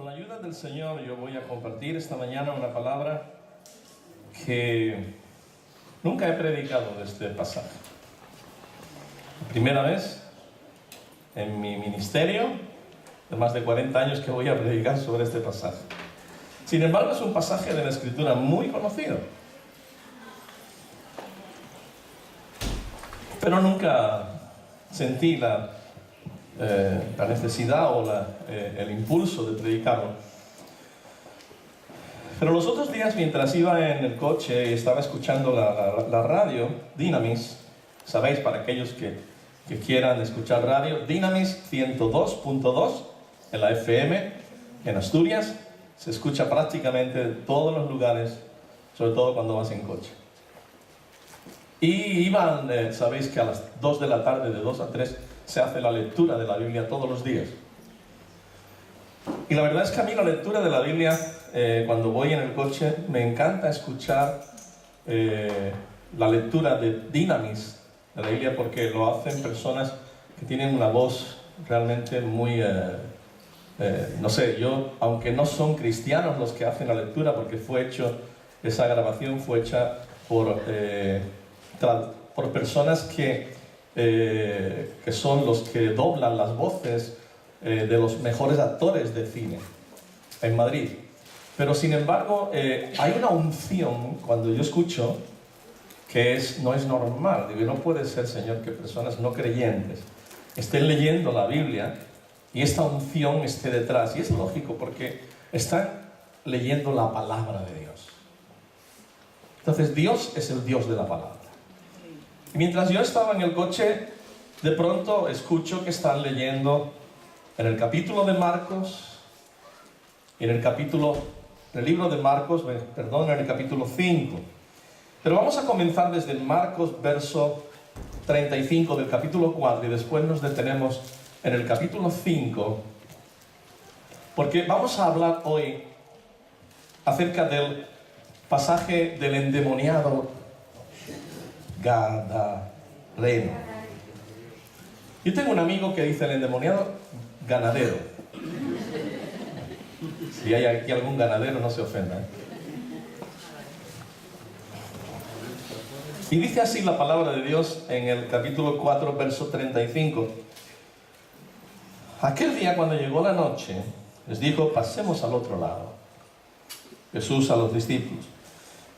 la ayuda del Señor, yo voy a compartir esta mañana una palabra que nunca he predicado de este pasaje. La primera vez en mi ministerio, de más de 40 años, que voy a predicar sobre este pasaje. Sin embargo, es un pasaje de la Escritura muy conocido. Pero nunca sentí la necesidad o el impulso de predicarlo. Pero los otros días, mientras iba en el coche y estaba escuchando la radio, Dynamis, sabéis, para aquellos que quieran escuchar radio, Dynamis 102.2 en la FM, en Asturias, se escucha prácticamente en todos los lugares, sobre todo cuando vas en coche. Y iban, sabéis que a las 2 de la tarde, de 2 a 3, se hace la lectura de la Biblia todos los días. Y la verdad es que a mí la lectura de la Biblia, cuando voy en el coche, me encanta escuchar la lectura de Dynamis de la Biblia, porque lo hacen personas que tienen una voz realmente muy... no sé, aunque no son cristianos los que hacen la lectura, porque esa grabación fue hecha por personas que son los que doblan las voces de los mejores actores de cine en Madrid. Pero sin embargo, hay una unción cuando yo escucho que no es normal. Digo, no puede ser, Señor, que personas no creyentes estén leyendo la Biblia y esta unción esté detrás. Y es lógico, porque están leyendo la palabra de Dios. Entonces, Dios es el Dios de la palabra. Y mientras yo estaba en el coche, de pronto escucho que están leyendo en el capítulo de Marcos, en el libro de Marcos, en el capítulo 5. Pero vamos a comenzar desde Marcos, verso 35 del capítulo 4, y después nos detenemos en el capítulo 5, porque vamos a hablar hoy acerca del pasaje del endemoniado Gadareno. Yo tengo un amigo que dice el endemoniado ganadero. Si hay aquí algún ganadero, no se ofenda, Y dice así la palabra de Dios en el capítulo 4, verso 35. Aquel día, cuando llegó la noche, les dijo: pasemos al otro lado. Jesús a los discípulos.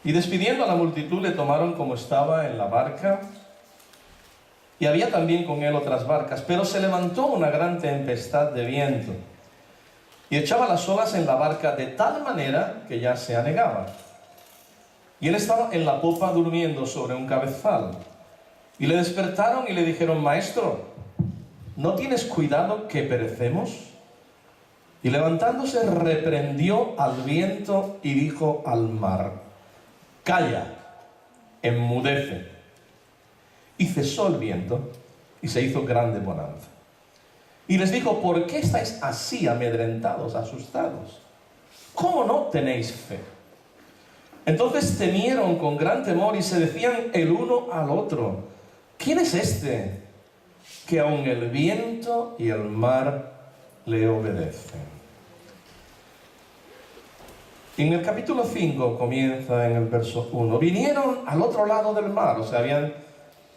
Y despidiendo a la multitud, le tomaron como estaba en la barca, y había también con él otras barcas. Pero se levantó una gran tempestad de viento, y echaba las olas en la barca de tal manera que ya se anegaba. Y él estaba en la popa durmiendo sobre un cabezal. Y le despertaron y le dijeron: Maestro, ¿no tienes cuidado que perecemos? Y levantándose reprendió al viento y dijo al mar: Calla, enmudece. Y cesó el viento y se hizo grande bonanza. Y les dijo: ¿por qué estáis así amedrentados, asustados? ¿Cómo no tenéis fe? Entonces temieron con gran temor y se decían el uno al otro: ¿quién es este que aun el viento y el mar le obedecen? En el capítulo 5 comienza en el verso 1. Vinieron al otro lado del mar, o sea, habían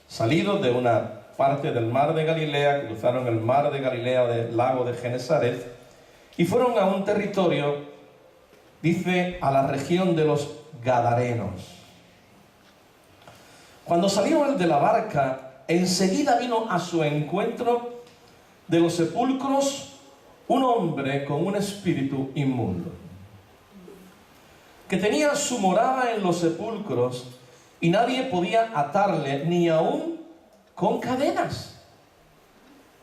salido de una parte del mar de Galilea, cruzaron el mar de Galilea, del lago de Genesaret, y fueron a un territorio, dice, a la región de los Gadarenos. Cuando salió él de la barca, enseguida vino a su encuentro de los sepulcros un hombre con un espíritu inmundo, que tenía su morada en los sepulcros, y nadie podía atarle, ni aún con cadenas,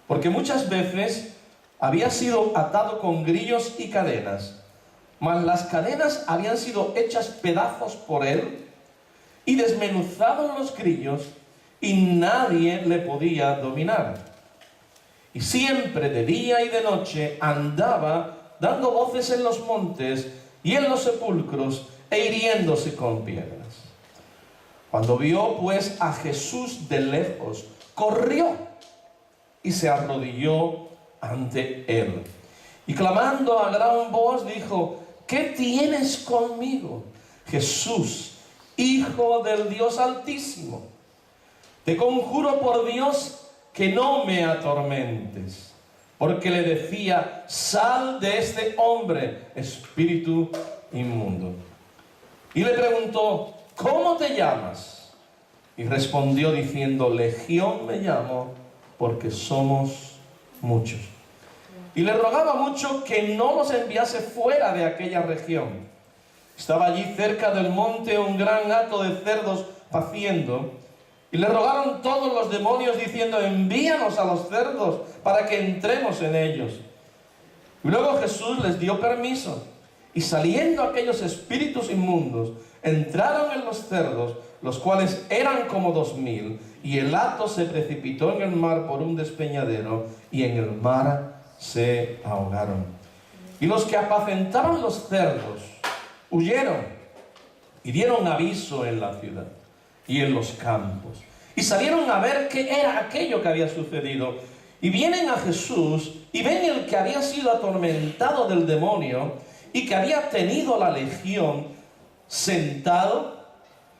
porque muchas veces había sido atado con grillos y cadenas, mas las cadenas habían sido hechas pedazos por él y desmenuzados los grillos, y nadie le podía dominar. Y siempre de día y de noche andaba dando voces en los montes y en los sepulcros, e hiriéndose con piedras. Cuando vio pues a Jesús de lejos, corrió y se arrodilló ante él. y clamando a gran voz dijo: ¿qué tienes conmigo, Jesús, Hijo del Dios Altísimo? Te conjuro por Dios que no me atormentes. Porque le decía: sal de este hombre, espíritu inmundo. Y le preguntó: ¿cómo te llamas? Y respondió diciendo: Legión me llamo, porque somos muchos. Y le rogaba mucho que no los enviase fuera de aquella región. Estaba allí cerca del monte un gran hato de cerdos paciendo, y le rogaron todos los demonios diciendo: envíanos a los cerdos para que entremos en ellos. Y luego Jesús les dio permiso, y saliendo aquellos espíritus inmundos, entraron en los cerdos, los cuales eran como 2000, y el hato se precipitó en el mar por un despeñadero, y en el mar se ahogaron. Y los que apacentaban los cerdos huyeron y dieron aviso en la ciudad y en los campos, y salieron a ver qué era aquello que había sucedido. Y vienen a Jesús y ven el que había sido atormentado del demonio y que había tenido la legión, sentado,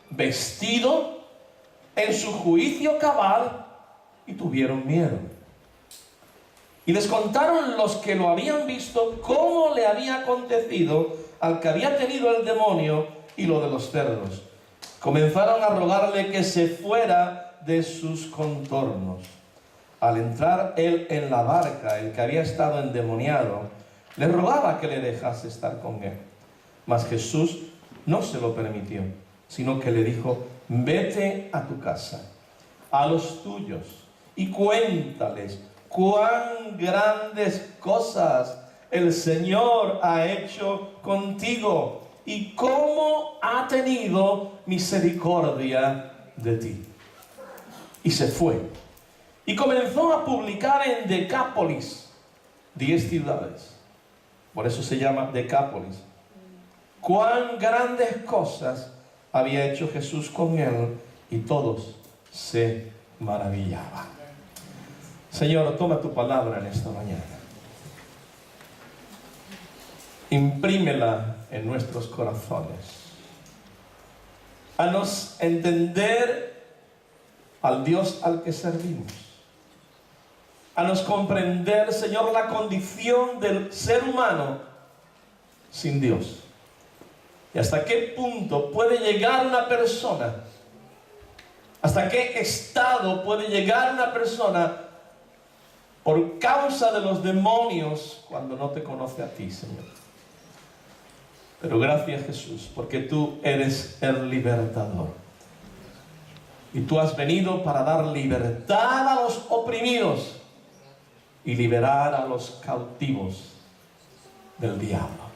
vestido, en su juicio cabal, y tuvieron miedo. Y les contaron los que lo habían visto cómo le había acontecido al que había tenido el demonio y lo de los cerdos. Comenzaron a rogarle que se fuera de sus contornos. Al entrar él en la barca, el que había estado endemoniado le rogaba que le dejase estar con él. Mas Jesús no se lo permitió, sino que le dijo: vete a tu casa, a los tuyos, y cuéntales cuán grandes cosas el Señor ha hecho contigo y cómo ha tenido misericordia de ti. Y se fue y comenzó a publicar en Decápolis, 10 ciudades. Por eso se llama Decápolis. Cuán grandes cosas había hecho Jesús con él, y todos se maravillaban. Señor, toma tu palabra en esta mañana. Imprímela en nuestros corazones. Haznos entender al Dios al que servimos. Haznos comprender, Señor, la condición del ser humano sin Dios. Y hasta qué punto puede llegar una persona, hasta qué estado puede llegar una persona por causa de los demonios cuando no te conoce a ti, Señor. Pero gracias, Jesús, porque tú eres el libertador. Y tú has venido para dar libertad a los oprimidos y liberar a los cautivos del diablo.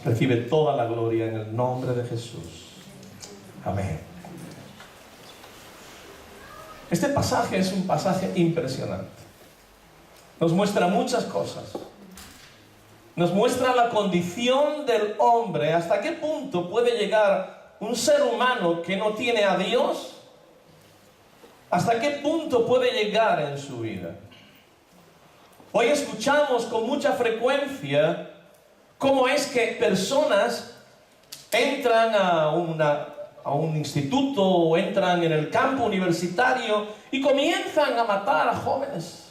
Recibe toda la gloria en el nombre de Jesús. Amén. Este pasaje es un pasaje impresionante. Nos muestra muchas cosas. Nos muestra la condición del hombre, hasta qué punto puede llegar un ser humano que no tiene a Dios, hasta qué punto puede llegar en su vida. Hoy escuchamos con mucha frecuencia cómo es que personas entran a un instituto o entran en el campo universitario y comienzan a matar a jóvenes.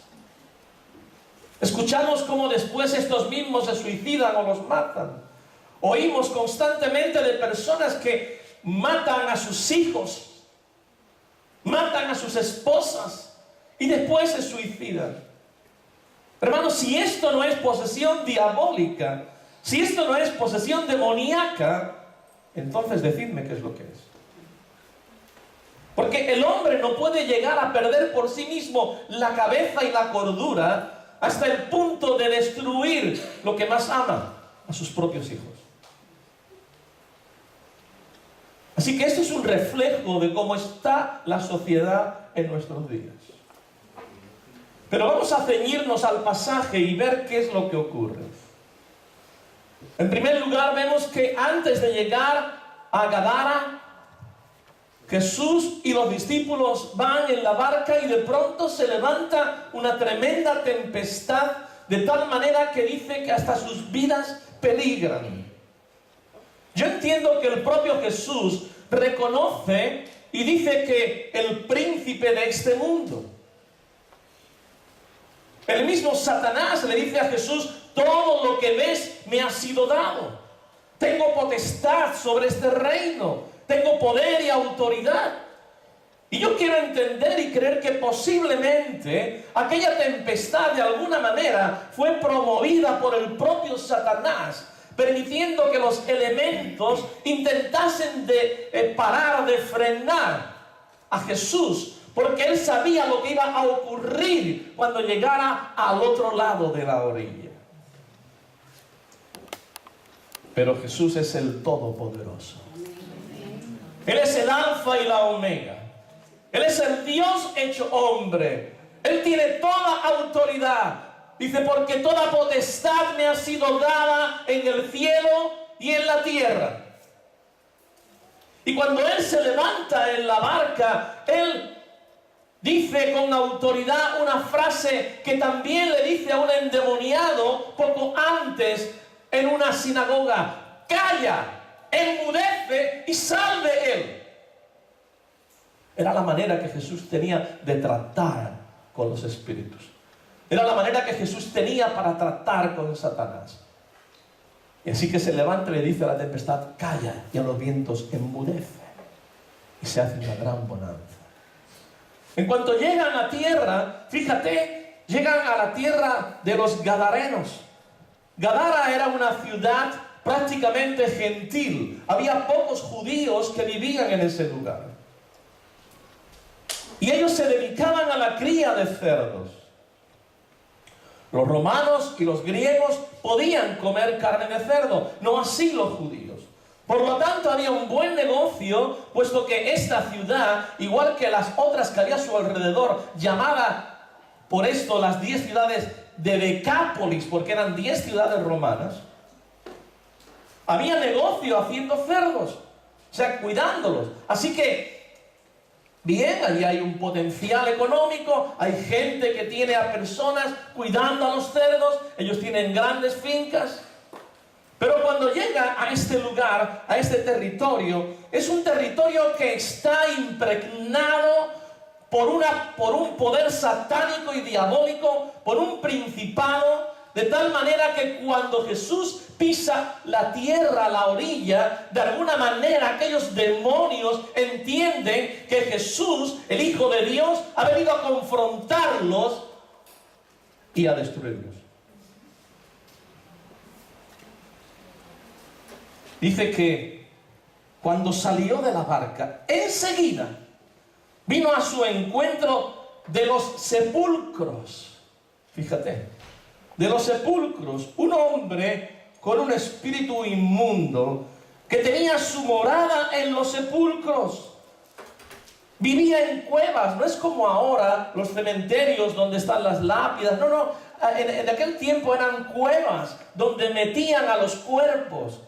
Escuchamos cómo después estos mismos se suicidan o los matan. Oímos constantemente de personas que matan a sus hijos, matan a sus esposas y después se suicidan. Hermanos, si esto no es posesión diabólica, si esto no es posesión demoníaca, entonces decidme qué es lo que es. Porque el hombre no puede llegar a perder por sí mismo la cabeza y la cordura hasta el punto de destruir lo que más ama, a sus propios hijos. Así que esto es un reflejo de cómo está la sociedad en nuestros días. Pero vamos a ceñirnos al pasaje y ver qué es lo que ocurre. En primer lugar, vemos que antes de llegar a Gadara, Jesús y los discípulos van en la barca y de pronto se levanta una tremenda tempestad de tal manera que dice que hasta sus vidas peligran. Yo entiendo que el propio Jesús reconoce y dice que el príncipe de este mundo, el mismo Satanás le dice a Jesús: todo lo que ves me ha sido dado. Tengo potestad sobre este reino. Tengo poder y autoridad. Y yo quiero entender y creer que posiblemente aquella tempestad de alguna manera fue promovida por el propio Satanás, permitiendo que los elementos intentasen de parar, de frenar a Jesús, porque él sabía lo que iba a ocurrir cuando llegara al otro lado de la orilla. Pero Jesús es el Todopoderoso. Él es el Alfa y la Omega. Él es el Dios hecho hombre. Él tiene toda autoridad. Dice: porque toda potestad me ha sido dada en el cielo y en la tierra. Y cuando Él se levanta en la barca, Él dice con autoridad una frase que también le dice a un endemoniado poco antes en una sinagoga: calla, enmudece y sal de él. Era la manera que Jesús tenía de tratar con los espíritus. Era la manera que Jesús tenía para tratar con Satanás. Y así que se levanta y le dice a la tempestad: calla, y a los vientos: enmudece. Y se hace una gran bonanza. En cuanto llegan a tierra, fíjate, llegan a la tierra de los Gadarenos. Gadara era una ciudad prácticamente gentil. Había pocos judíos que vivían en ese lugar. Y ellos se dedicaban a la cría de cerdos. Los romanos y los griegos podían comer carne de cerdo, no así los judíos. Por lo tanto, había un buen negocio, puesto que esta ciudad, igual que las otras que había a su alrededor, llamada por esto las 10 ciudades de Decápolis, porque eran 10 ciudades romanas, había negocio haciendo cerdos, o sea, cuidándolos. Así que, bien, allí hay un potencial económico, hay gente que tiene a personas cuidando a los cerdos, ellos tienen grandes fincas. Pero cuando llega a este lugar, a este territorio, es un territorio que está impregnado por un poder satánico y diabólico, por un principado, de tal manera que cuando Jesús pisa la tierra, la orilla, de alguna manera aquellos demonios entienden que Jesús, el Hijo de Dios, ha venido a confrontarlos y a destruirlos. Dice que cuando salió de la barca, enseguida vino a su encuentro de los sepulcros. Fíjate, de los sepulcros, un hombre con un espíritu inmundo que tenía su morada en los sepulcros. Vivía en cuevas, no es como ahora los cementerios donde están las lápidas. No, en aquel tiempo eran cuevas donde metían a los cuerpos.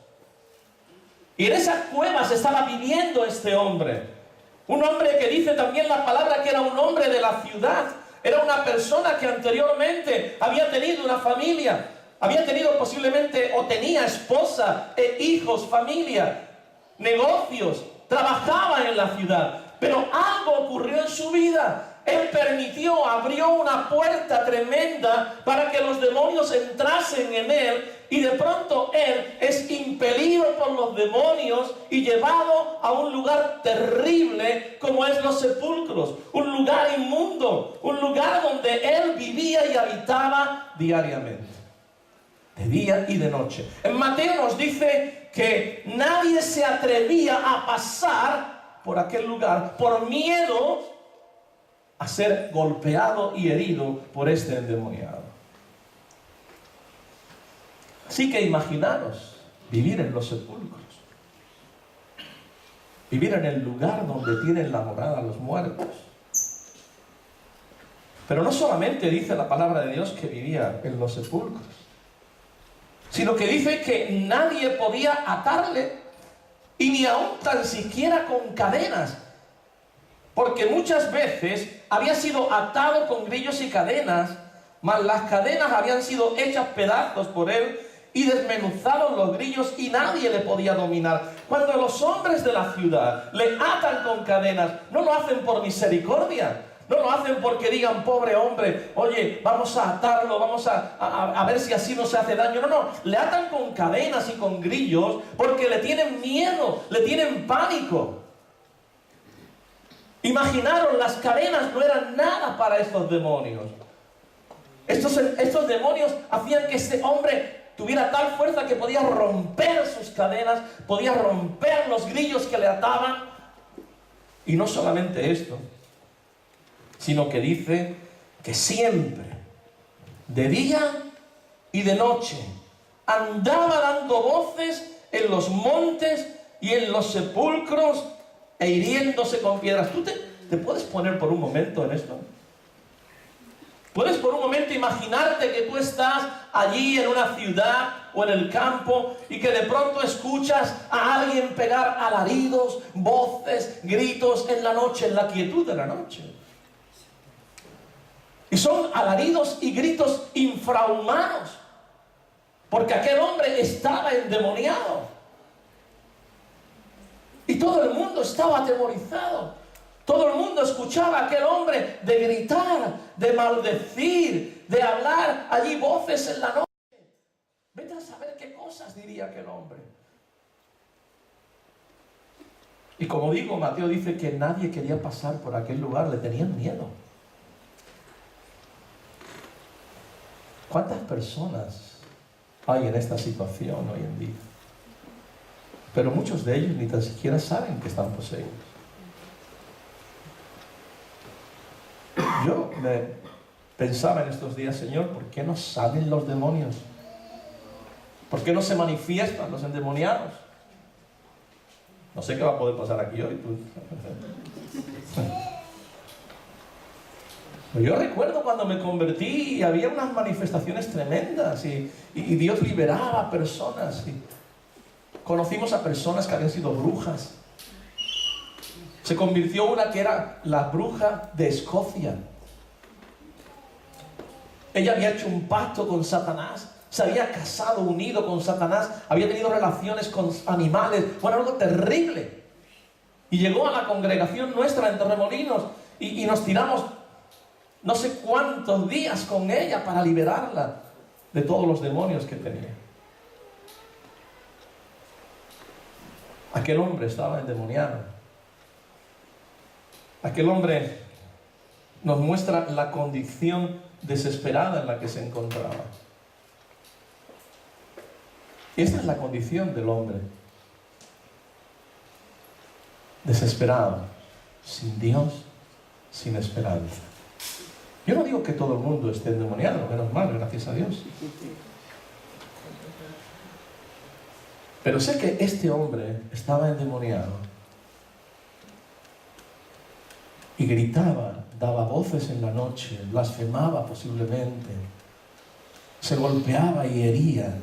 Y en esas cuevas estaba viviendo este hombre. Un hombre que dice también la palabra que era un hombre de la ciudad. Era una persona que anteriormente había tenido una familia. Había tenido posiblemente o tenía esposa e hijos, familia, negocios. Trabajaba en la ciudad. Pero algo ocurrió en su vida. Él permitió, abrió una puerta tremenda para que los demonios entrasen en él. Y de pronto él es impelido por los demonios y llevado a un lugar terrible como es los sepulcros. Un lugar inmundo, un lugar donde él vivía y habitaba diariamente, de día y de noche. En Mateo nos dice que nadie se atrevía a pasar por aquel lugar por miedo a ser golpeado y herido por este endemoniado. Así que imaginaros vivir en los sepulcros, vivir en el lugar donde tienen la morada los muertos. Pero no solamente dice la palabra de Dios que vivía en los sepulcros, sino que dice que nadie podía atarle, y ni aún tan siquiera con cadenas, porque muchas veces había sido atado con grillos y cadenas mas las cadenas habían sido hechas pedazos por él y desmenuzados los grillos y nadie le podía dominar. Cuando los hombres de la ciudad le atan con cadenas, no lo hacen por misericordia, no lo hacen porque digan, pobre hombre, oye, vamos a atarlo, vamos a ver si así no se hace daño. No, no, le atan con cadenas y con grillos porque le tienen miedo, le tienen pánico. Imaginaron, las cadenas no eran nada para estos demonios. Estos demonios hacían que este hombre tuviera tal fuerza que podía romper sus cadenas, podía romper los grillos que le ataban. Y no solamente esto, sino que dice que siempre, de día y de noche, andaba dando voces en los montes y en los sepulcros e hiriéndose con piedras. ¿Tú te puedes poner por un momento en esto? ¿Puedes por un momento imaginarte que tú estás allí en una ciudad o en el campo y que de pronto escuchas a alguien pegar alaridos, voces, gritos en la noche, en la quietud de la noche? Y son alaridos y gritos infrahumanos, porque aquel hombre estaba endemoniado. Y todo el mundo estaba atemorizado. Todo el mundo escuchaba a aquel hombre de gritar, de maldecir, de hablar allí voces en la noche. Vete a saber qué cosas diría aquel hombre. Y como digo, Mateo dice que nadie quería pasar por aquel lugar, le tenían miedo. ¿Cuántas personas hay en esta situación hoy en día? Pero muchos de ellos ni tan siquiera saben que están poseídos. Yo pensaba en estos días, Señor, ¿por qué no salen los demonios? ¿Por qué no se manifiestan los endemoniados? No sé qué va a poder pasar aquí hoy. Yo recuerdo cuando me convertí y había unas manifestaciones tremendas y Dios liberaba a personas. Y conocimos a personas que habían sido brujas. Se convirtió una que era la bruja de Escocia. Ella había hecho un pacto con Satanás, se había casado, unido con Satanás, había tenido relaciones con animales, bueno, algo terrible. Y llegó a la congregación nuestra en Torremolinos y nos tiramos no sé cuántos días con ella para liberarla de todos los demonios que tenía. Aquel hombre estaba endemoniado. Aquel hombre nos muestra la condición desesperada en la que se encontraba. Esta es la condición del hombre. Desesperado, sin Dios, sin esperanza. Yo no digo que todo el mundo esté endemoniado, menos mal, gracias a Dios. Pero sé que este hombre estaba endemoniado y gritaba, daba voces en la noche, blasfemaba posiblemente, se golpeaba y hería.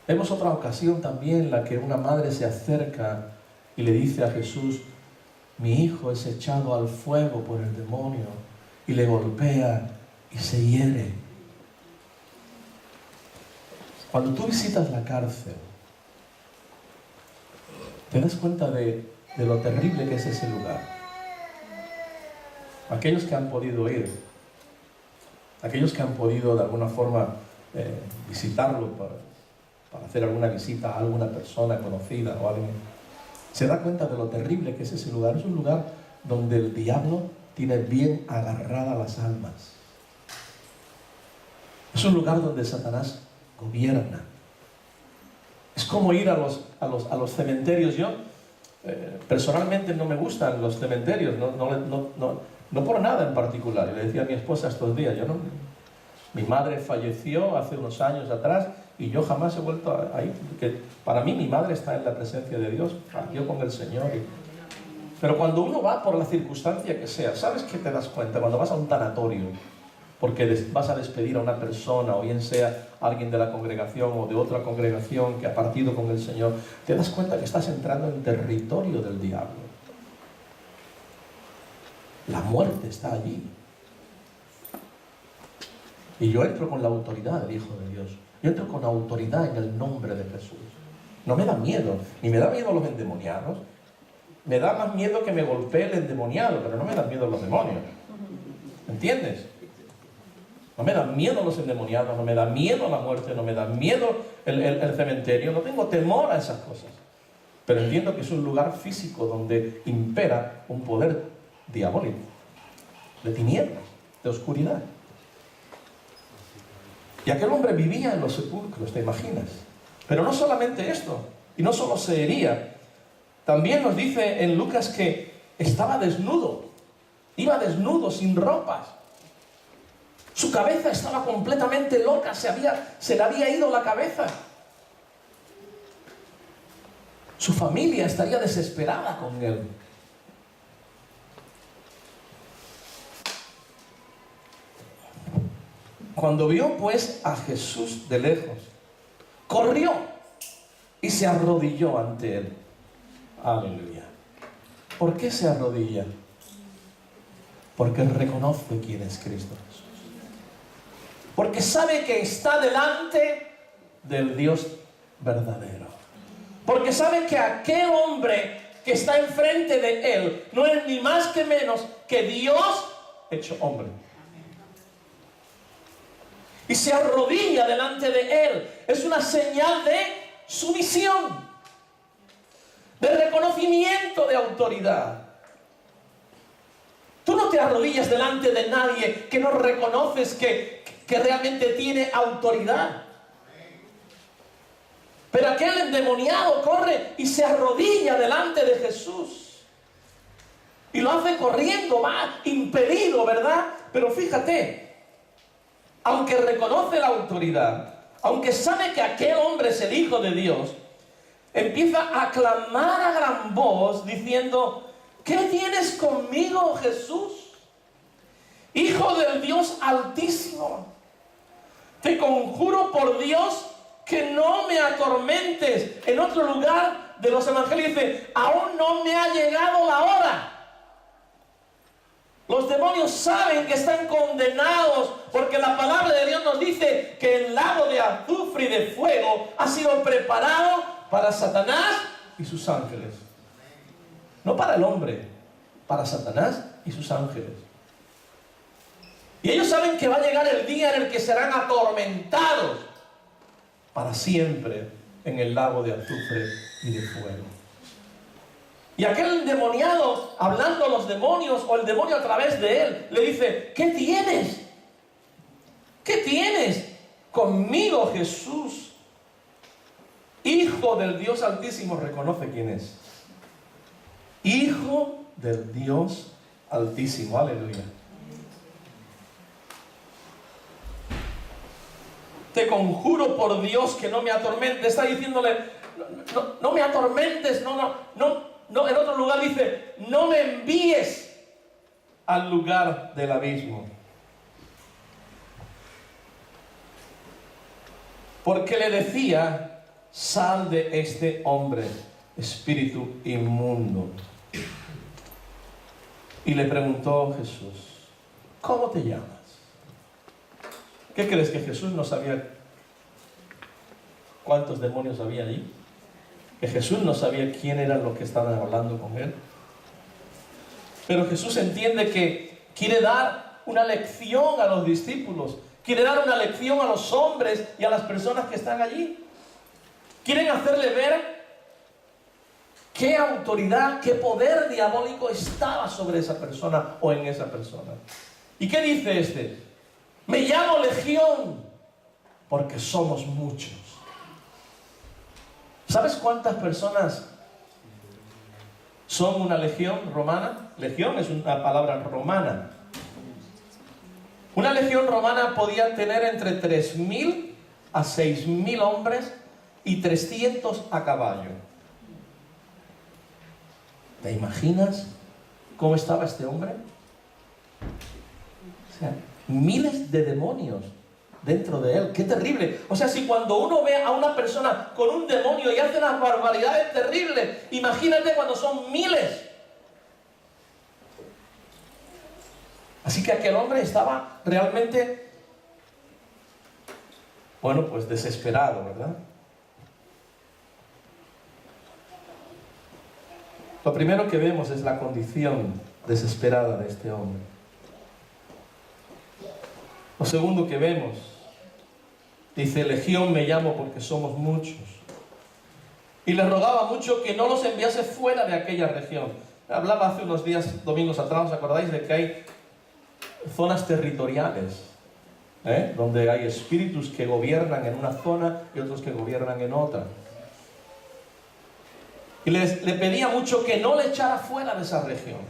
Vemos otra ocasión también en la que una madre se acerca y le dice a Jesús, mi hijo es echado al fuego por el demonio, y le golpea y se hiere. Cuando tú visitas la cárcel, te das cuenta de lo terrible que es ese lugar. Aquellos que han podido ir, aquellos que han podido de alguna forma visitarlo para hacer alguna visita a alguna persona conocida o alguien, se da cuenta de lo terrible que es ese lugar. Es un lugar donde el diablo tiene bien agarradas las almas. Es un lugar donde Satanás gobierna. Es como ir a los cementerios. Yo personalmente no me gustan los cementerios, no por nada en particular. Yo le decía a mi esposa estos días, mi madre falleció hace unos años atrás y yo jamás he vuelto a ir, porque para mí mi madre está en la presencia de Dios, yo con el Señor. Pero cuando uno va por la circunstancia que sea, ¿sabes qué te das cuenta? Cuando vas a un tanatorio, porque vas a despedir a una persona, o bien sea alguien de la congregación o de otra congregación que ha partido con el Señor, te das cuenta que estás entrando en territorio del diablo. La muerte está allí. Y yo entro con la autoridad del Hijo de Dios. Yo entro con autoridad en el nombre de Jesús. No me da miedo, ni me da miedo los endemoniados. Me da más miedo que me golpee el endemoniado, pero no me dan miedo los demonios. ¿Entiendes? No me dan miedo los endemoniados, no me da miedo la muerte, no me da miedo el cementerio. No tengo temor a esas cosas. Pero entiendo que es un lugar físico donde impera un poder diabólico, de tinieblas, de oscuridad. Y aquel hombre vivía en los sepulcros, ¿te imaginas? Pero no solamente esto, y no solo se hería. También nos dice en Lucas que estaba desnudo, iba desnudo, sin ropas. Su cabeza estaba completamente loca, se le había ido la cabeza. Su familia estaría desesperada con él. Cuando vio pues a Jesús de lejos, corrió y se arrodilló ante él. Aleluya. ¿Por qué se arrodilla? Porque reconoce quién es Cristo Jesús. Porque sabe que está delante del Dios verdadero. Porque sabe que aquel hombre que está enfrente de él no es ni más que menos que Dios hecho hombre. Y se arrodilla delante de él. Es una señal de sumisión, de reconocimiento de autoridad. Tú no te arrodillas delante de nadie que no reconoces que realmente tiene autoridad. Pero aquel endemoniado corre y se arrodilla delante de Jesús. Y lo hace corriendo, va impedido, ¿verdad? Pero fíjate, aunque reconoce la autoridad, aunque sabe que aquel hombre es el Hijo de Dios, empieza a clamar a gran voz diciendo: ¿qué tienes conmigo, Jesús? Hijo del Dios Altísimo, te conjuro por Dios que no me atormentes. En otro lugar de los evangelios dice: aún no me ha llegado la hora. Los demonios saben que están condenados, porque la palabra de Dios nos dice que el lago de azufre y de fuego ha sido preparado para Satanás y sus ángeles. No para el hombre, para Satanás y sus ángeles. Y ellos saben que va a llegar el día en el que serán atormentados para siempre en el lago de azufre y de fuego. Y aquel endemoniado, hablando a los demonios, o el demonio a través de él, le dice: ¿qué tienes? ¿Qué tienes conmigo, Jesús? Hijo del Dios Altísimo. Reconoce quién es. Hijo del Dios Altísimo. Aleluya. Te conjuro por Dios que no me atormentes. Está diciéndole: no me atormentes, no, en otro lugar dice: no me envíes al lugar del abismo. Porque le decía: sal de este hombre, espíritu inmundo. Y le preguntó Jesús: ¿cómo te llamas? ¿Qué crees, que Jesús no sabía cuántos demonios había allí? Que Jesús no sabía quién eran los que estaban hablando con él. Pero Jesús entiende que quiere dar una lección a los discípulos, quiere dar una lección a los hombres y a las personas que están allí. Quieren hacerle ver qué autoridad, qué poder diabólico estaba sobre esa persona o en esa persona. ¿Y qué dice este? Me llamo Legión porque somos muchos. ¿Sabes cuántas personas son una legión romana? Legión es una palabra romana. Una legión romana podía tener entre 3.000 a 6.000 hombres y 300 a caballo. ¿Te imaginas cómo estaba este hombre? O sea, miles de demonios dentro de él. ¡Qué terrible! O sea, si cuando uno ve a una persona con un demonio y hace unas barbaridades terribles, imagínate cuando son miles. Así que aquel hombre estaba realmente Bueno, pues desesperado, ¿verdad? Lo primero que vemos es la condición desesperada de este hombre. Lo segundo que vemos, dice, Legión me llamo porque somos muchos. Y le rogaba mucho que no los enviase fuera de aquella región. Hablaba hace unos días, domingos atrás, ¿os acordáis de que hay zonas territoriales? Donde hay espíritus que gobiernan en una zona y otros que gobiernan en otra. Y le pedía mucho que no le echara fuera de esa región.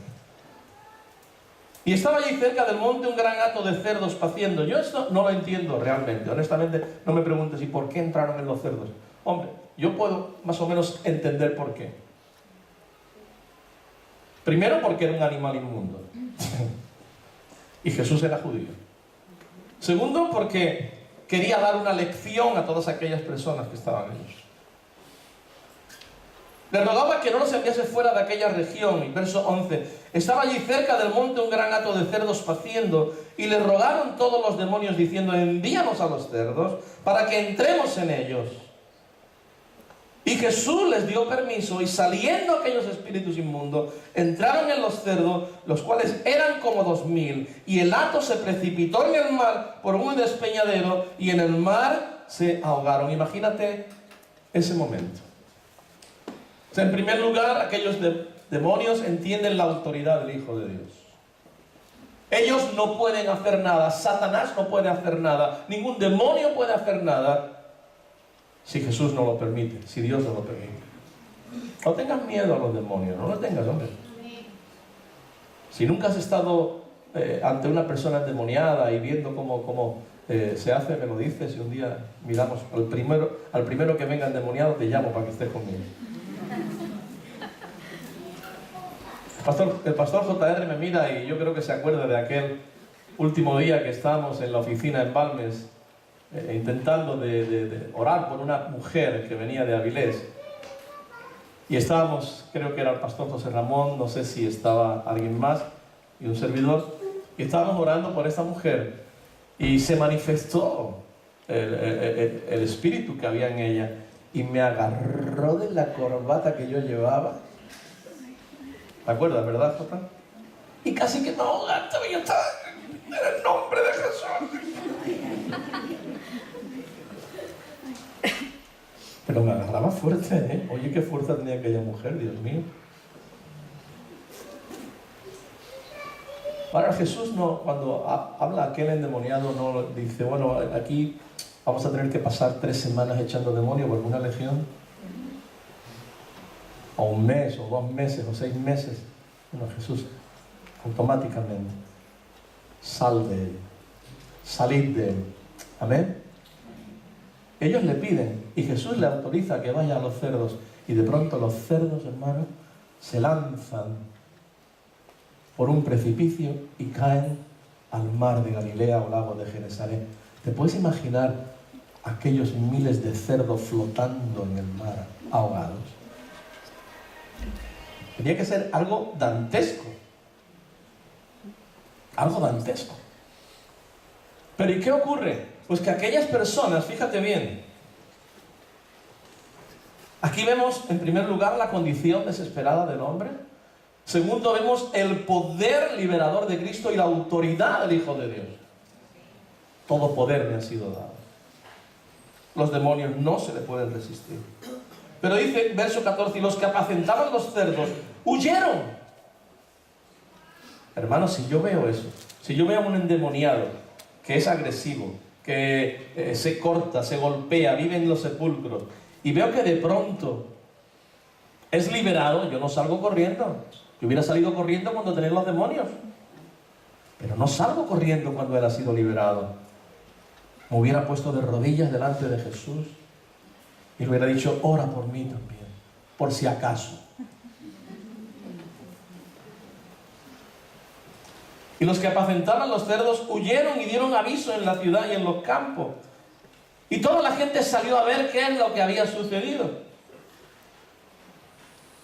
Y estaba allí cerca del monte un gran hato de cerdos paciendo. Yo esto no lo entiendo realmente. Honestamente, no me preguntes ¿y por qué entraron en los cerdos? Hombre, yo puedo más o menos entender por qué. Primero porque era un animal inmundo. Y Jesús era judío. Segundo porque quería dar una lección a todas aquellas personas que estaban allí. Le rogaba que no los enviase fuera de aquella región. Y verso 11. Estaba allí cerca del monte un gran hato de cerdos paciendo. Y le rogaron todos los demonios diciendo, envíanos a los cerdos para que entremos en ellos. Y Jesús les dio permiso. Y saliendo aquellos espíritus inmundos, entraron en los cerdos, los cuales eran como 2000. Y el hato se precipitó en el mar por un despeñadero. Y en el mar se ahogaron. Imagínate ese momento. En primer lugar, aquellos demonios entienden la autoridad del Hijo de Dios. Ellos no pueden hacer nada, Satanás no puede hacer nada, ningún demonio puede hacer nada si Jesús no lo permite, si Dios no lo permite. No tengas miedo a los demonios, no lo tengas, hombre. Si nunca has estado ante una persona endemoniada y viendo cómo se hace, me lo dices y un día miramos al primero que venga endemoniado, te llamo para que estés conmigo. El pastor JR me mira y yo creo que se acuerda de aquel último día que estábamos en la oficina en Balmes intentando de orar por una mujer que venía de Avilés y estábamos, creo que era el pastor José Ramón, no sé si estaba alguien más y un servidor, y estábamos orando por esta mujer y se manifestó el espíritu que había en ella y me agarró de la corbata que yo llevaba. ¿Te acuerdas, verdad, Jota? Y casi que me ahogaste, yo estaba en el nombre de Jesús. Pero me agarraba fuerte, ¿eh? Oye, qué fuerza tenía aquella mujer, Dios mío. Ahora Jesús no, cuando habla aquel endemoniado, no dice, bueno, aquí vamos a tener que pasar 3 semanas echando demonios por una legión. O 1 mes, o 2 meses, o 6 meses. Bueno, Jesús, automáticamente, sal de él, salid de él. Amén. Ellos le piden, y Jesús le autoriza que vaya a los cerdos, y de pronto los cerdos, hermanos, se lanzan por un precipicio y caen al mar de Galilea o lago de Genesaret. ¿Te puedes imaginar aquellos miles de cerdos flotando en el mar, ahogados? Tenía que ser algo dantesco. Algo dantesco. Pero ¿y qué ocurre? Pues que aquellas personas, fíjate bien, aquí vemos en primer lugar la condición desesperada del hombre. Segundo, vemos el poder liberador de Cristo y la autoridad del Hijo de Dios. Todo poder me ha sido dado. Los demonios no se le pueden resistir. Pero dice, verso 14, y los que apacentaban los cerdos huyeron. Hermanos, si yo veo eso, si yo veo a un endemoniado que es agresivo, que se corta, se golpea, vive en los sepulcros, y veo que de pronto es liberado, yo no salgo corriendo. Yo hubiera salido corriendo cuando tenía los demonios, pero no salgo corriendo cuando él ha sido liberado. Me hubiera puesto de rodillas delante de Jesús y le hubiera dicho, ora por mí también, por si acaso. Y los que apacentaban los cerdos huyeron y dieron aviso en la ciudad y en los campos. Y toda la gente salió a ver qué es lo que había sucedido.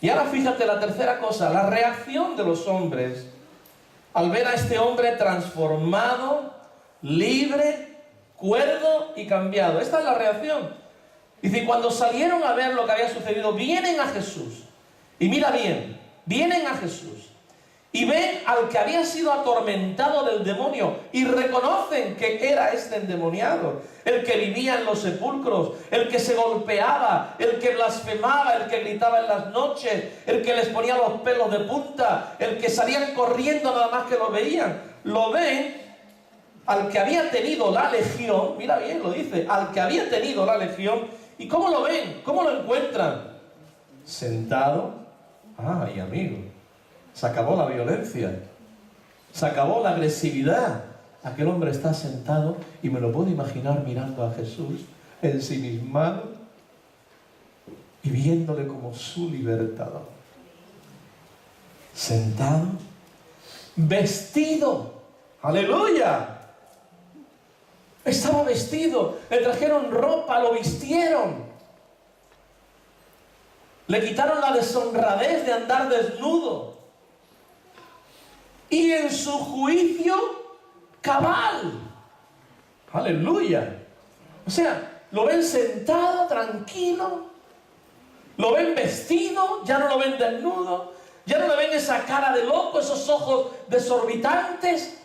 Y ahora fíjate la tercera cosa, la reacción de los hombres al ver a este hombre transformado, libre, cuerdo sanado y cambiado. Esta es la reacción. Dice, cuando salieron a ver lo que había sucedido, vienen a Jesús. Y mira bien, vienen a Jesús. Y ven al que había sido atormentado del demonio y reconocen que era este endemoniado, el que vivía en los sepulcros, el que se golpeaba, el que blasfemaba, el que gritaba en las noches, el que les ponía los pelos de punta, el que salían corriendo nada más que lo veían. Lo ven al que había tenido la legión, mira bien, lo dice, al que había tenido la legión. ¿Y cómo lo ven? ¿Cómo lo encuentran? Sentado. Ay, amigo. Se acabó la violencia, se acabó la agresividad. Aquel hombre está sentado y me lo puedo imaginar mirando a Jesús ensimismado y viéndole como su libertador. Sentado, vestido, aleluya. Estaba vestido, le trajeron ropa, lo vistieron. Le quitaron la deshonradez de andar desnudo. Y en su juicio cabal. Aleluya. O sea, lo ven sentado, tranquilo. Lo ven vestido, ya no lo ven desnudo. Ya no le ven esa cara de loco, esos ojos desorbitantes.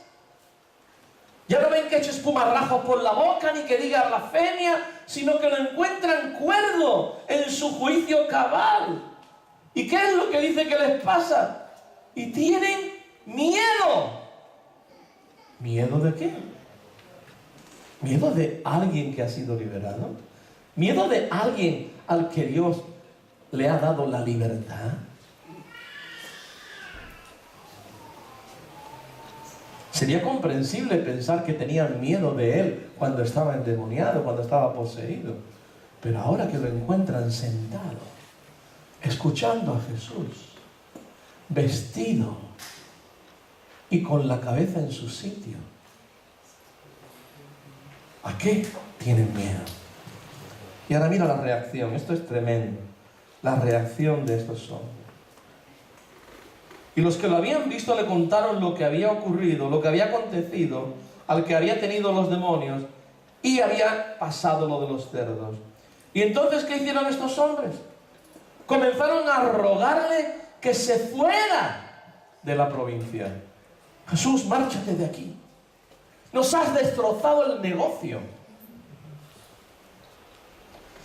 Ya no ven que eche espumarrajos por la boca, ni que diga blasfemia, sino que lo encuentran cuerdo, en su juicio cabal. ¿Y qué es lo que dice que les pasa? Y tienen miedo. ¿Miedo de qué? ¿Miedo de alguien que ha sido liberado? ¿Miedo de alguien al que Dios le ha dado la libertad? Sería comprensible pensar que tenían miedo de él cuando estaba endemoniado, cuando estaba poseído. Pero ahora que lo encuentran sentado, escuchando a Jesús, vestido y con la cabeza en su sitio, ¿a qué tienen miedo? Y ahora mira la reacción, esto es tremendo, la reacción de estos hombres. Y los que lo habían visto le contaron lo que había ocurrido, lo que había acontecido al que había tenido los demonios y había pasado lo de los cerdos. Y entonces, ¿qué hicieron estos hombres? Comenzaron a rogarle que se fuera de la provincia. Jesús, márchate de aquí. Nos has destrozado el negocio.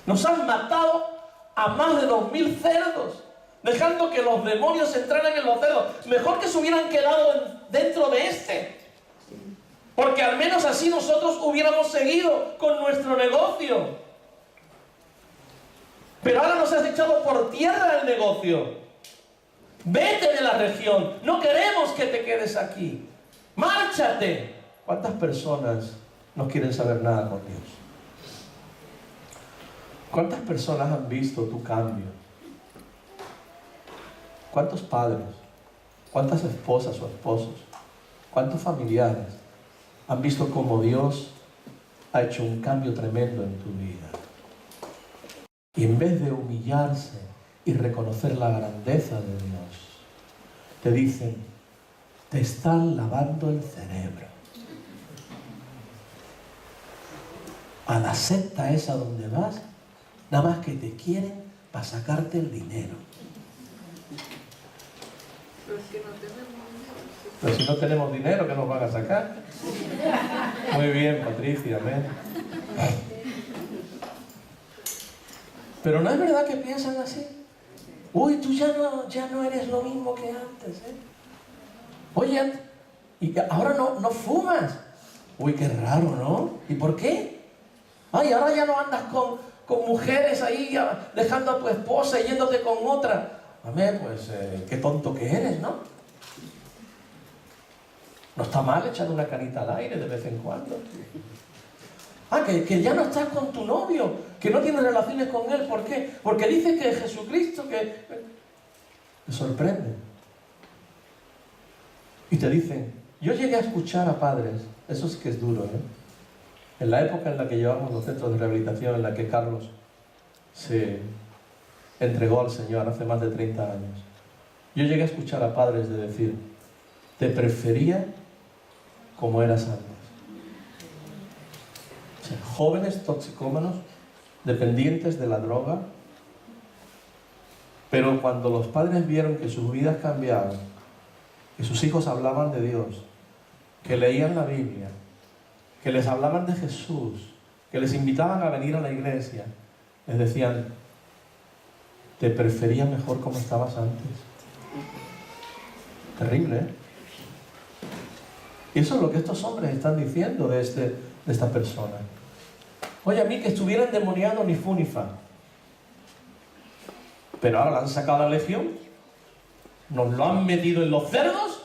Nos has matado a más de 2000 cerdos, dejando que los demonios entraran en los cerdos. Mejor que se hubieran quedado dentro de este, porque al menos así nosotros hubiéramos seguido con nuestro negocio. Pero ahora nos has echado por tierra el negocio. Vete de la región, no queremos que te quedes aquí. Márchate. ¿Cuántas personas no quieren saber nada con Dios? ¿Cuántas personas han visto tu cambio? ¿Cuántos padres, cuántas esposas o esposos, cuántos familiares han visto cómo Dios ha hecho un cambio tremendo en tu vida? Y en vez de humillarse y reconocer la grandeza de Dios, te dicen, te están lavando el cerebro. A la secta esa donde vas, nada más que te quieren para sacarte el dinero. Pero si no tenemos dinero, ¿qué nos van a sacar? Muy bien, Patricia, amén. Pero no es verdad que piensan así. Uy, tú ya no eres lo mismo que antes, ¿eh? Oye, y ahora no fumas. Uy, qué raro, ¿no? ¿Y por qué? Ay, ahora ya no andas con mujeres ahí, dejando a tu esposa y yéndote con otra. Amén, pues qué tonto que eres, ¿no? No está mal echar una canita al aire de vez en cuando. Ah, que ya no estás con tu novio, que no tienes relaciones con él. ¿Por qué? Porque dice que Jesucristo, que... Te sorprende. Y te dicen, yo llegué a escuchar a padres, eso es que es duro, ¿eh? En la época en la que llevamos los centros de rehabilitación, en la que Carlos se entregó al Señor hace más de 30 años, yo llegué a escuchar a padres de decir, te prefería como eras antes. O sea, jóvenes toxicómanos, dependientes de la droga. Pero cuando los padres vieron que sus vidas cambiaban, que sus hijos hablaban de Dios, que leían la Biblia, que les hablaban de Jesús, que les invitaban a venir a la iglesia, les decían: te prefería mejor como estabas antes. Terrible, ¿eh? Y eso es lo que estos hombres están diciendo de esta persona. Oye, a mí que estuviera endemoniado ni fu ni fa. Pero ahora la han sacado a la legión, nos lo han metido en los cerdos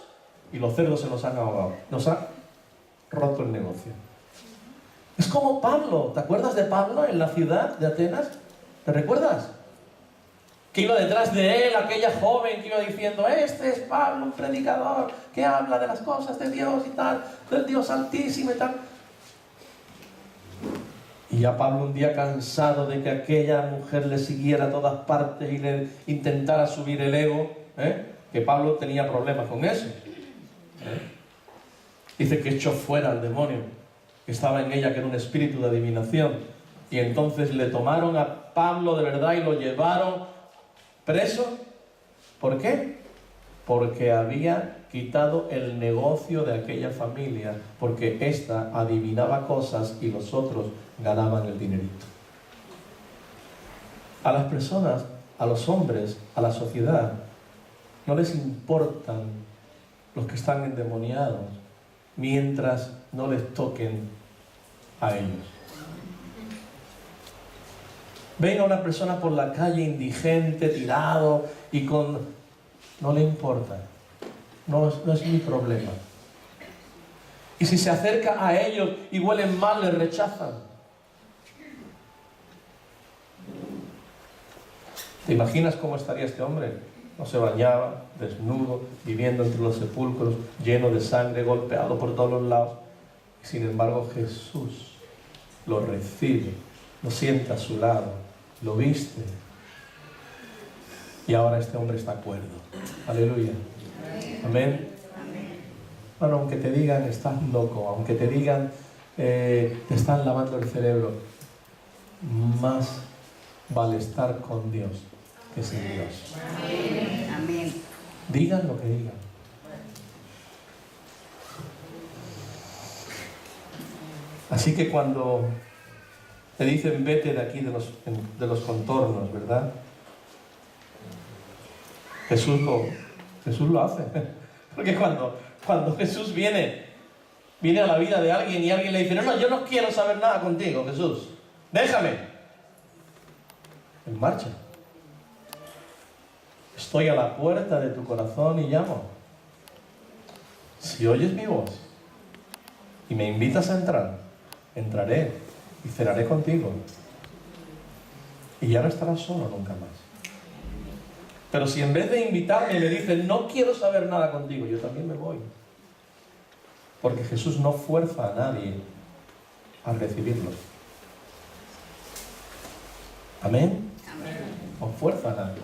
y los cerdos se nos han ahogado. Nos ha roto el negocio. Es como Pablo. ¿Te acuerdas de Pablo en la ciudad de Atenas? ¿Te recuerdas? Que iba detrás de él aquella joven que iba diciendo: este es Pablo, un predicador que habla de las cosas de Dios y tal, del Dios Altísimo y tal. Y ya Pablo, un día cansado de que aquella mujer le siguiera a todas partes y le intentara subir el ego, que Pablo tenía problemas con eso, dice que echó fuera al demonio que estaba en ella, que era un espíritu de adivinación. Y entonces le tomaron a Pablo de verdad y lo llevaron preso. ¿Por qué? Porque había quitado el negocio de aquella familia, porque ésta adivinaba cosas y los otros ganaban el dinerito. A las personas, a los hombres, a la sociedad, no les importan los que están endemoniados mientras no les toquen a ellos. Ven a una persona por la calle indigente, tirado y con... no le importa. No es mi problema. Y si se acerca a ellos y huelen mal, le rechazan. ¿Te imaginas cómo estaría este hombre? No se bañaba, desnudo, viviendo entre los sepulcros, lleno de sangre, golpeado por todos los lados. Y sin embargo Jesús lo recibe, lo sienta a su lado, lo viste. Y ahora este hombre está cuerdo. Aleluya. Amén. Bueno, aunque te digan estás loco, aunque te digan te están lavando el cerebro, más vale estar con Dios que sin Dios. Amén. Digan lo que digan. Así que cuando te dicen vete de aquí, de los contornos, ¿verdad? Jesús lo hace. Porque cuando Jesús viene a la vida de alguien y alguien le dice: no, yo no quiero saber nada contigo, Jesús, déjame. En marcha. Estoy a la puerta de tu corazón y llamo. Si oyes mi voz y me invitas a entrar, entraré y cenaré contigo. Y ya no estarás solo nunca más. Pero si en vez de invitarme me dices: no quiero saber nada contigo, yo también me voy. Porque Jesús no fuerza a nadie a recibirlo. ¿Amén? Amén. No fuerza a nadie.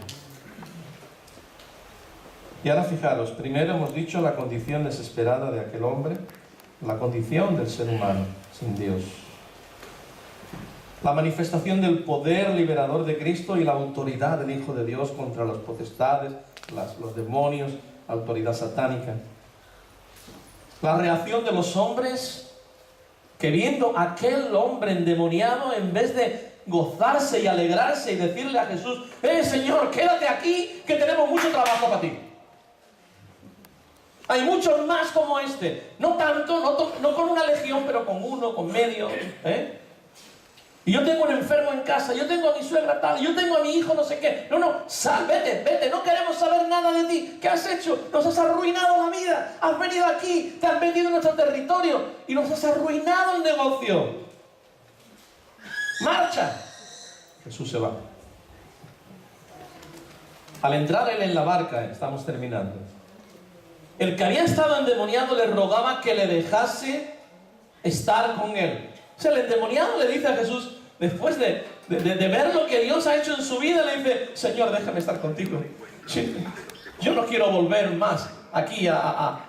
Y ahora fijaros, primero hemos dicho la condición desesperada de aquel hombre, la condición del ser humano sin Dios. La manifestación del poder liberador de Cristo y la autoridad del Hijo de Dios contra las potestades, los demonios, la autoridad satánica. La reacción de los hombres que, viendo a aquel hombre endemoniado, en vez de gozarse y alegrarse y decirle a Jesús: Señor, quédate aquí que tenemos mucho trabajo para ti. Hay muchos más como este. No tanto, no con una legión, pero con uno, con medio, Y yo tengo un enfermo en casa, yo tengo a mi suegra tal, yo tengo a mi hijo no sé qué. No, sal, vete, no queremos saber nada de ti. ¿Qué has hecho? Nos has arruinado la vida. Has venido aquí, te has metido en nuestro territorio y nos has arruinado el negocio. ¡Marcha! Jesús se va. Al entrar él en la barca, estamos terminando, el que había estado endemoniado le rogaba que le dejase estar con él. O sea, el endemoniado le dice a Jesús, después de ver lo que Dios ha hecho en su vida, le dice: Señor, déjame estar contigo. Yo no quiero volver más aquí a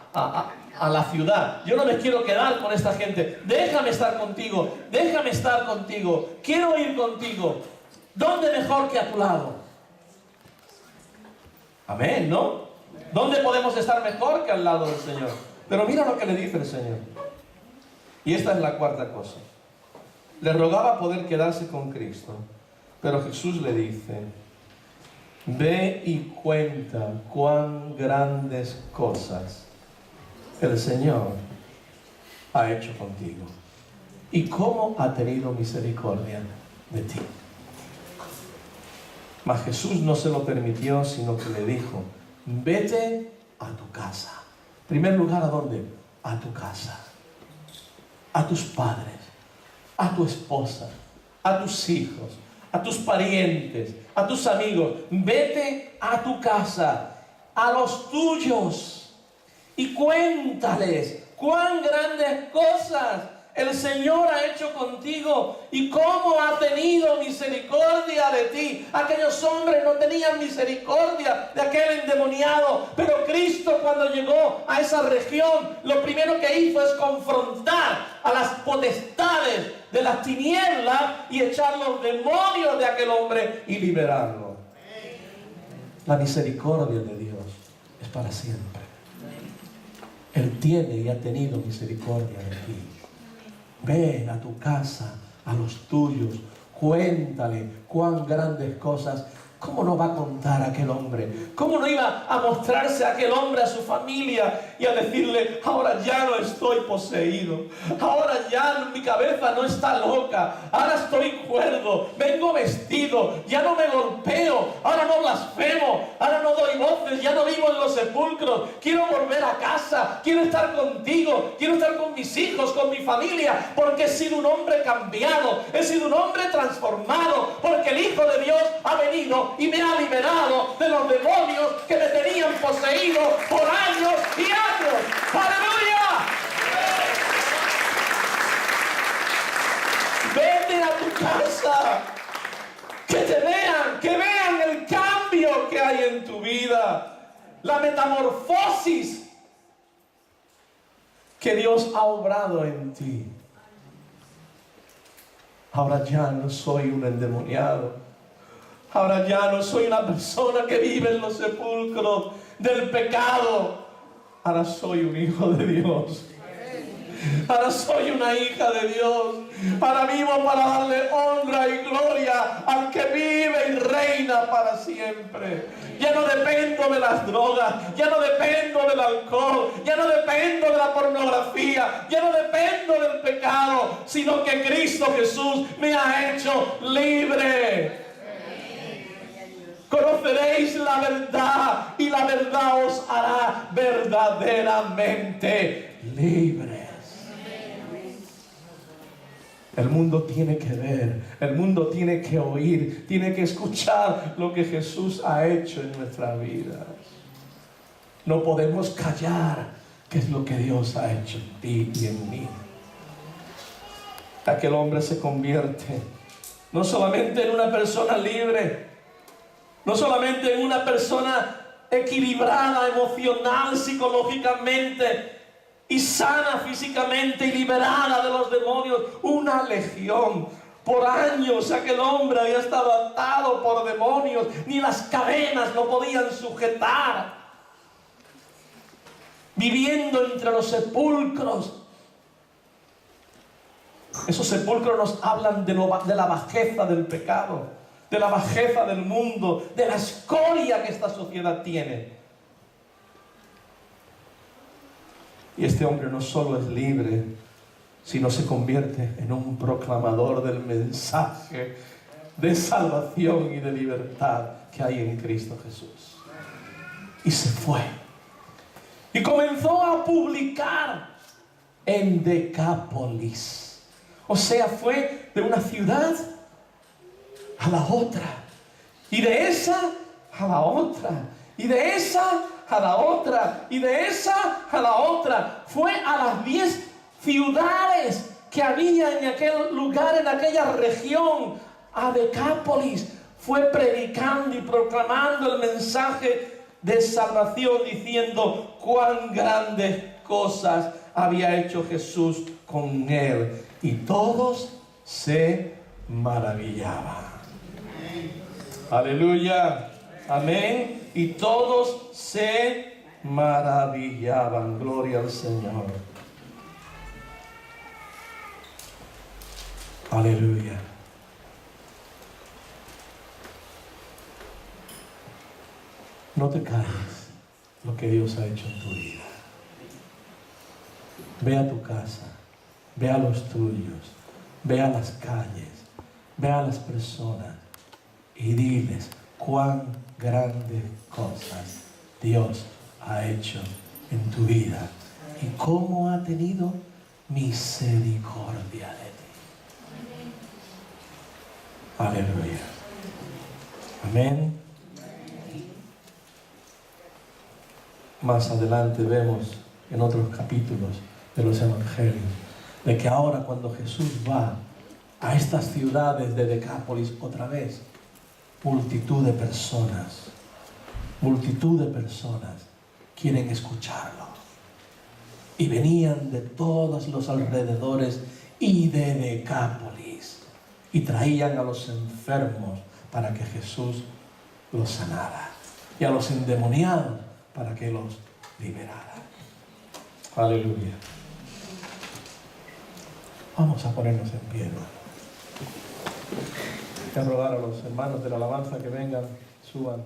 a la ciudad. Yo no me quiero quedar con esta gente. Déjame estar contigo. Déjame estar contigo. Quiero ir contigo. ¿Dónde mejor que a tu lado? Amén, ¿no? ¿Dónde podemos estar mejor que al lado del Señor? Pero mira lo que le dice el Señor. Y esta es la cuarta cosa. Le rogaba poder quedarse con Cristo. Pero Jesús le dice: ve y cuenta cuán grandes cosas el Señor ha hecho contigo y cómo ha tenido misericordia de ti. Mas Jesús no se lo permitió, sino que le dijo: vete a tu casa. En primer lugar, ¿a dónde? A tu casa, a tus padres, a tu esposa, a tus hijos, a tus parientes, a tus amigos. Vete a tu casa, a los tuyos, y cuéntales cuán grandes cosas el Señor ha hecho contigo y cómo ha tenido misericordia de ti. Aquellos hombres no tenían misericordia de aquel endemoniado, pero Cristo, cuando llegó a esa región, lo primero que hizo es confrontar a las potestades de las tinieblas y echar los demonios de aquel hombre y liberarlo. La misericordia de Dios es para siempre. Él tiene y ha tenido misericordia de ti. Ve a tu casa, a los tuyos, cuéntale cuán grandes cosas. ¿Cómo no va a contar a aquel hombre? ¿Cómo no iba a mostrarse a aquel hombre, a su familia, y a decirle: ahora ya no estoy poseído, ahora ya mi cabeza no está loca, ahora estoy cuerdo, vengo vestido, ya no me golpeo, ahora no blasfemo, ahora no doy voces, ya no vivo en los sepulcros, quiero volver a casa, quiero estar contigo, quiero estar con mis hijos, con mi familia, porque he sido un hombre cambiado, he sido un hombre transformado, porque el Hijo de Dios ha venido y me ha liberado de los demonios que me tenían poseído por años y años. ¡Aleluya! Vete a tu casa, que vean el cambio que hay en tu vida, la metamorfosis que Dios ha obrado en ti. Ahora ya no soy un endemoniado. Ahora ya no soy una persona que vive en los sepulcros del pecado. Ahora soy un hijo de Dios. Ahora soy una hija de Dios. Ahora vivo para darle honra y gloria al que vive y reina para siempre. Ya no dependo de las drogas, ya no dependo del alcohol, ya no dependo de la pornografía, ya no dependo del pecado, sino que Cristo Jesús me ha hecho libre. Conoceréis la verdad y la verdad os hará verdaderamente libres. El mundo tiene que ver, el mundo tiene que oír, tiene que escuchar lo que Jesús ha hecho en nuestras vidas. No podemos callar qué es lo que Dios ha hecho en ti y en mí. Aquel hombre se convierte no solamente en una persona libre, no solamente en una persona equilibrada emocional, psicológicamente y sana físicamente y liberada de los demonios, una legión. Por años aquel hombre había estado atado por demonios, ni las cadenas lo podían sujetar, viviendo entre los sepulcros. Esos sepulcros nos hablan de la bajeza del pecado, de la bajeza del mundo, de la escoria que esta sociedad tiene. Y este hombre no solo es libre, sino se convierte en un proclamador del mensaje de salvación y de libertad que hay en Cristo Jesús. Y se fue. Y comenzó a publicar en Decápolis. O sea, fue de una ciudad a la otra, y de esa a la otra, y de esa a la otra, y de esa a la otra. Fue a las 10 ciudades que había en aquel lugar, en aquella región, a Decápolis. Fue predicando y proclamando el mensaje de salvación, diciendo cuán grandes cosas había hecho Jesús con él. Y todos se maravillaban. Aleluya. Amén. Y todos se maravillaban. Gloria al Señor. Aleluya. No te calles lo que Dios ha hecho en tu vida. Ve a tu casa, ve a los tuyos, ve a las calles, ve a las personas y diles cuán grandes cosas Dios ha hecho en tu vida y cómo ha tenido misericordia de ti. Aleluya. Amén. Más adelante vemos en otros capítulos de los evangelios de que ahora cuando Jesús va a estas ciudades de Decápolis otra vez, multitud de personas quieren escucharlo. Y venían de todos los alrededores y de Decápolis y traían a los enfermos para que Jesús los sanara y a los endemoniados para que los liberara. Aleluya. Vamos a ponernos en pie. Voy a rogar a los hermanos de la alabanza que vengan, suban.